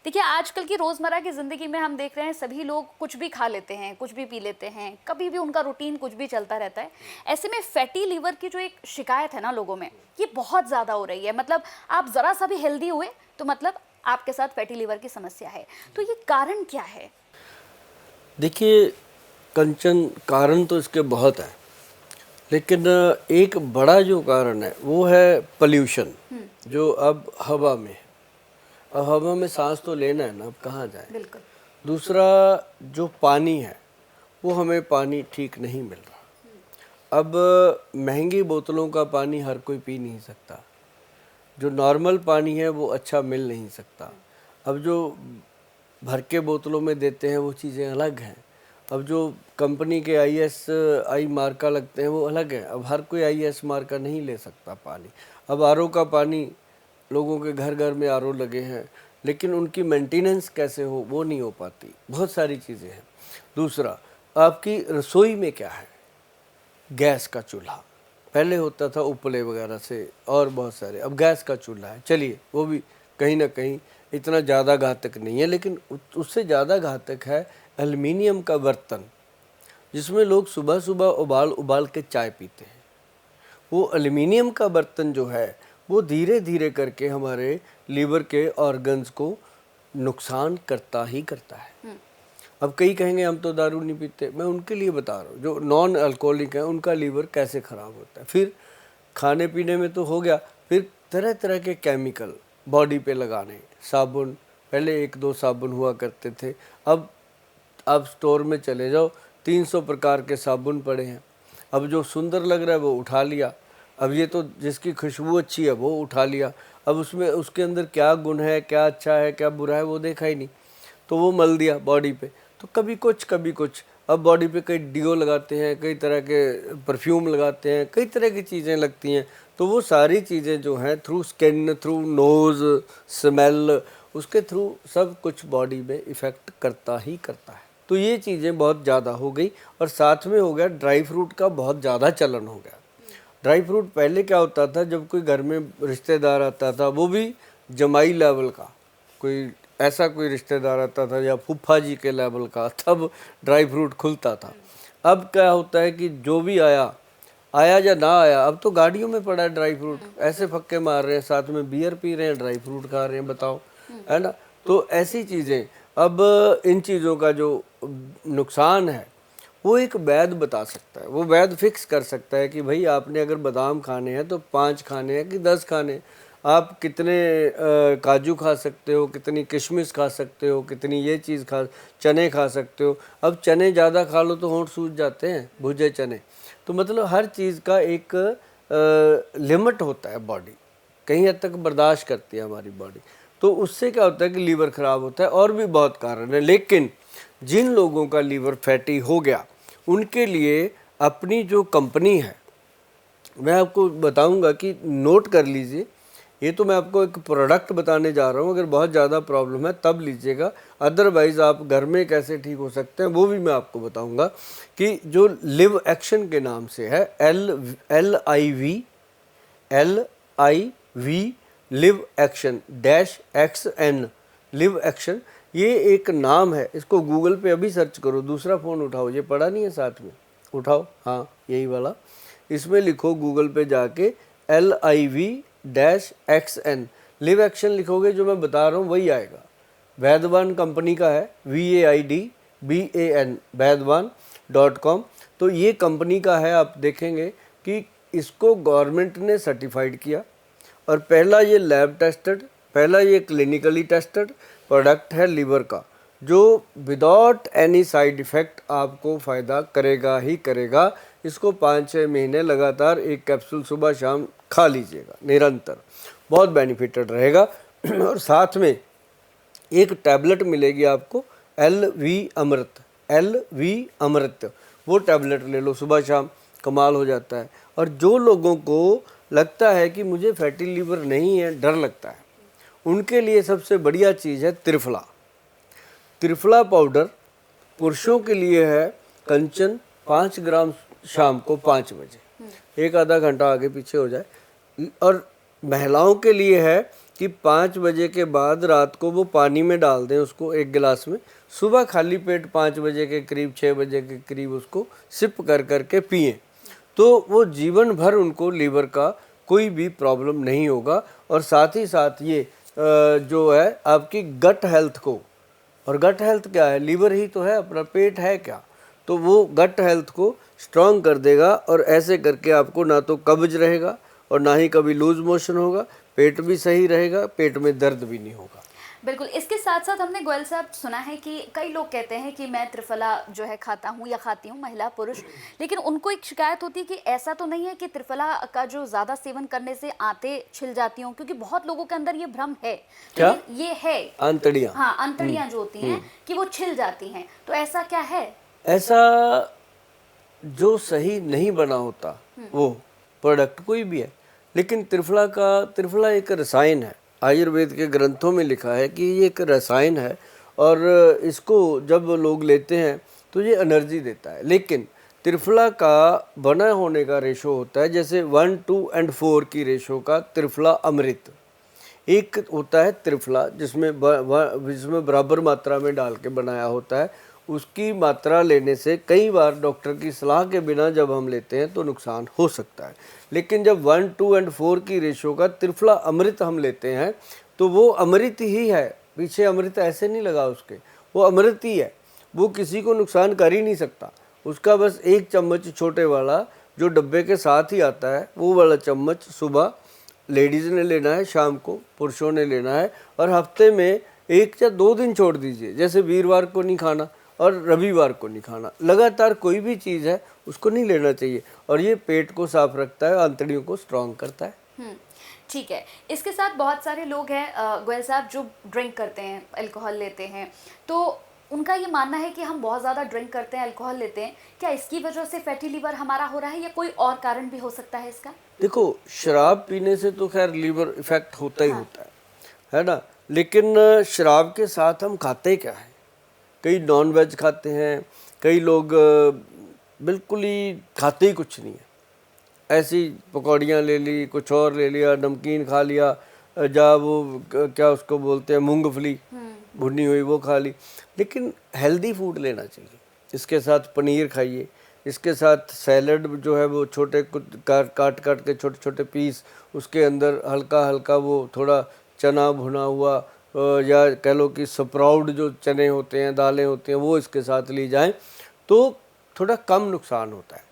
देखिए आजकल की रोज़मर्रा की ज़िंदगी में हम देख रहे हैं सभी लोग कुछ भी खा लेते हैं, कुछ भी पी लेते हैं, कभी भी उनका रूटीन कुछ भी चलता रहता है। ऐसे में फैटी लिवर की जो एक शिकायत है ना लोगों में, ये बहुत ज़्यादा हो रही है। मतलब आप ज़रा सा भी हेल्दी हुए तो मतलब आपके साथ फैटी लिवर की समस्या है। तो ये कारण क्या है? देखिए कंचन, कारण तो इसके बहुत हैं, लेकिन एक बड़ा जो कारण है वो है पोल्यूशन, जो अब हवा में है। अब हवा में सांस तो लेना है ना, अब कहाँ जाए। बिल्कुल। दूसरा, जो पानी है वो हमें पानी ठीक नहीं मिल रहा। अब महंगी बोतलों का पानी हर कोई पी नहीं सकता, जो नॉर्मल पानी है वो अच्छा मिल नहीं सकता। अब जो भर के बोतलों में देते हैं वो चीज़ें अलग हैं। अब जो कंपनी के ISI मार्का लगते हैं वो अलग हैं। अब हर कोई IS मार्का नहीं ले सकता पानी। अब RO का पानी, लोगों के घर घर में RO लगे हैं, लेकिन उनकी मेंटेनेंस कैसे हो वो नहीं हो पाती। बहुत सारी चीज़ें हैं। दूसरा, आपकी रसोई में क्या है? गैस का चूल्हा पहले होता था उपले वगैरह से, और बहुत सारे, अब गैस का चूल्हा है। चलिए वो भी कहीं ना कहीं इतना ज़्यादा घातक नहीं है, लेकिन उससे ज़्यादा घातक है एल्युमिनियम का बर्तन, जिसमें लोग सुबह सुबह उबाल उबाल के चाय पीते हैं। वो एल्युमिनियम का बर्तन जो है वो धीरे धीरे करके हमारे लीवर के ऑर्गन्स को नुकसान करता ही करता है। अब कई कहेंगे हम तो दारू नहीं पीते, मैं उनके लिए बता रहा हूँ जो नॉन अल्कोहलिक है उनका लीवर कैसे ख़राब होता है। फिर खाने पीने में तो हो गया, फिर तरह तरह के केमिकल बॉडी पे लगाने, साबुन, पहले 1-2 साबुन हुआ करते थे, अब आप स्टोर में चले जाओ 300 प्रकार के साबुन पड़े हैं। अब जो सुंदर लग रहा है वो उठा लिया, अब ये तो जिसकी खुशबू अच्छी है वो उठा लिया, अब उसमें उसके अंदर क्या गुण है, क्या अच्छा है क्या बुरा है वो देखा ही नहीं, तो वो मल दिया बॉडी पे। तो कभी कुछ कभी कुछ, अब बॉडी पे कई डिओ लगाते हैं, कई तरह के परफ्यूम लगाते हैं, कई तरह की चीज़ें लगती हैं। तो वो सारी चीज़ें जो हैं through skin, through nose, smell, उसके थ्रू सब कुछ बॉडी में इफ़ेक्ट करता ही करता है। तो ये चीज़ें बहुत ज़्यादा हो गई, और साथ में हो गया ड्राई फ्रूट का बहुत ज़्यादा चलन हो गया। ड्राई फ्रूट पहले क्या होता था, जब कोई घर में रिश्तेदार आता था, वो भी जमाई लेवल का, कोई ऐसा कोई रिश्तेदार आता था या फूफा जी के लेवल का, तब ड्राई फ्रूट खुलता था। अब क्या होता है कि जो भी आया या ना आया, अब तो गाड़ियों में पड़ा है ड्राई फ्रूट, ऐसे फक्के मार रहे हैं, साथ में बियर पी रहे हैं, ड्राई फ्रूट खा रहे हैं, बताओ, है ना। तो ऐसी चीज़ें, अब इन चीज़ों का जो नुकसान है वो एक वैद्य बता सकता है। वो वैद्य फिक्स कर सकता है कि भाई आपने अगर बादाम खाने हैं तो 5 खाने हैं कि 10 खाने हैं, आप कितने काजू खा सकते हो, कितनी किशमिश खा सकते हो, कितनी ये चीज़ चने खा सकते हो। अब चने ज़्यादा खा लो तो होंठ सूज जाते हैं, भुजे चने। तो मतलब हर चीज़ का एक लिमिट होता है, बॉडी कहीं हद तक बर्दाश्त करती है हमारी बॉडी। तो उससे क्या होता है कि लीवर ख़राब होता है, और भी बहुत कारण है। लेकिन जिन लोगों का लीवर फैटी हो गया उनके लिए अपनी जो कंपनी है, मैं आपको बताऊंगा कि नोट कर लीजिए, ये तो मैं आपको एक प्रोडक्ट बताने जा रहा हूँ, अगर बहुत ज़्यादा प्रॉब्लम है तब लीजिएगा, अदरवाइज़ आप घर में कैसे ठीक हो सकते हैं वो भी मैं आपको बताऊंगा। कि जो लिव एक्शन के नाम से है, LIV live action -XN, live action, ये एक नाम है। इसको गूगल पे अभी सर्च करो, दूसरा फ़ोन उठाओ, ये पड़ा नहीं है साथ में, उठाओ, हाँ यही वाला, इसमें लिखो गूगल पे जाके LIV-XN, लिव एक्शन लिखोगे, जो मैं बता रहा हूँ वही आएगा। वैद्यवान कंपनी का है, VAIDBAN, वैद्यवान.com। तो ये कंपनी का है, आप देखेंगे कि इसको गवर्नमेंट ने सर्टिफाइड किया, और पहला ये लैब टेस्टेड, पहला ये क्लिनिकली टेस्टेड प्रोडक्ट है लीवर का, जो विदाउट एनी साइड इफ़ेक्ट आपको फ़ायदा करेगा ही करेगा। इसको 5-6 महीने लगातार एक कैप्सूल सुबह शाम खा लीजिएगा निरंतर, बहुत बेनिफिटेड रहेगा। और साथ में एक टैबलेट मिलेगी आपको, LV अमृत, वो टैबलेट ले लो सुबह शाम, कमाल हो जाता है। और जो लोगों को लगता है कि मुझे फैटी लीवर नहीं है, डर लगता है, उनके लिए सबसे बढ़िया चीज़ है त्रिफला। त्रिफला पाउडर पुरुषों के लिए है कंचन, 5 ग्राम शाम को 5 बजे, एक आधा घंटा आगे पीछे हो जाए। और महिलाओं के लिए है कि 5 बजे के बाद रात को वो पानी में डाल दें उसको एक गिलास में, सुबह खाली पेट 5 बजे के करीब 6 बजे के करीब उसको सिप कर करके पिएं, तो वो जीवन भर उनको लीवर का कोई भी प्रॉब्लम नहीं होगा। और साथ ही साथ ये जो है आपकी गट हेल्थ को, और गट हेल्थ क्या है, लीवर ही तो है, अपना पेट है क्या, तो वो गट हेल्थ को स्ट्रॉन्ग कर देगा। और ऐसे करके आपको ना तो कब्ज रहेगा और ना ही कभी लूज मोशन होगा, पेट भी सही रहेगा, पेट में दर्द भी नहीं होगा। बिल्कुल। इसके साथ साथ हमने गोयल साहब सुना है कि कई लोग कहते हैं कि मैं त्रिफला जो है खाता हूँ या खाती हूँ, महिला पुरुष, लेकिन उनको एक शिकायत होती है कि ऐसा तो नहीं है कि त्रिफला का जो ज़्यादा सेवन करने से आंतें छिल जाती हों, क्योंकि बहुत लोगों के अंदर ये भ्रम है। क्या? लेकिन ये है आंतड़ियाँ, हाँ, आंतड़ियाँ जो होती हैं कि वो छिल जाती हैं, तो ऐसा क्या है? ऐसा जो सही नहीं बना होता वो प्रोडक्ट कोई भी है, लेकिन त्रिफला एक रसायन है, आयुर्वेद के ग्रंथों में लिखा है कि ये एक रसायन है और इसको जब लोग लेते हैं तो ये एनर्जी देता है। लेकिन त्रिफला का बना होने का रेशो होता है जैसे 1, 2 और 4 की रेशो का त्रिफला अमृत। एक होता है त्रिफला जिसमें बराबर मात्रा में डाल के बनाया होता है, उसकी मात्रा लेने से कई बार डॉक्टर की सलाह के बिना जब हम लेते हैं तो नुकसान हो सकता है। लेकिन जब 1, 2 और 4 की रेशो का त्रिफला अमृत हम लेते हैं तो वो अमृत ही है, पीछे अमृत ऐसे नहीं लगा उसके, वो अमृत ही है, वो किसी को नुकसान कर ही नहीं सकता। उसका बस 1 चम्मच छोटे वाला जो डब्बे के साथ ही आता है, वो वाला चम्मच सुबह लेडीज़ ने लेना है, शाम को पुरुषों ने लेना है, और हफ्ते में 1 या 2 दिन छोड़ दीजिए, जैसे वीरवार को नहीं खाना और रविवार को नहीं खाना, लगातार कोई भी चीज़ है उसको नहीं लेना चाहिए, और ये पेट को साफ रखता है, आंतड़ियों को स्ट्रांग करता है। ठीक है। इसके साथ बहुत सारे लोग हैं गोयल साहब जो ड्रिंक करते हैं, अल्कोहल लेते हैं, तो उनका ये मानना है कि हम बहुत ज़्यादा ड्रिंक करते हैं, अल्कोहल लेते हैं, क्या इसकी वजह से फैटी लीवर हमारा हो रहा है या कोई और कारण भी हो सकता है इसका? देखो, शराब पीने से तो खैर लीवर इफेक्ट होता ही होता है ना, लेकिन शराब के साथ हम खाते क्या है, कई नॉन वेज खाते हैं, कई लोग बिल्कुल ही खाते ही कुछ नहीं है, ऐसी पकौड़ियाँ ले ली, कुछ और ले लिया, नमकीन खा लिया, जा वो क्या उसको बोलते हैं मूंगफली भुनी हुई वो खा ली। लेकिन हेल्दी फूड लेना चाहिए, इसके साथ पनीर खाइए, इसके साथ सैलड जो है वो छोटे काट के छोटे छोटे पीस, उसके अंदर हल्का हल्का वो थोड़ा चना भुना हुआ या कह लो कि स्प्राउट जो चने होते हैं, दालें होती हैं, वो इसके साथ ली जाएं तो थोड़ा कम नुकसान होता है।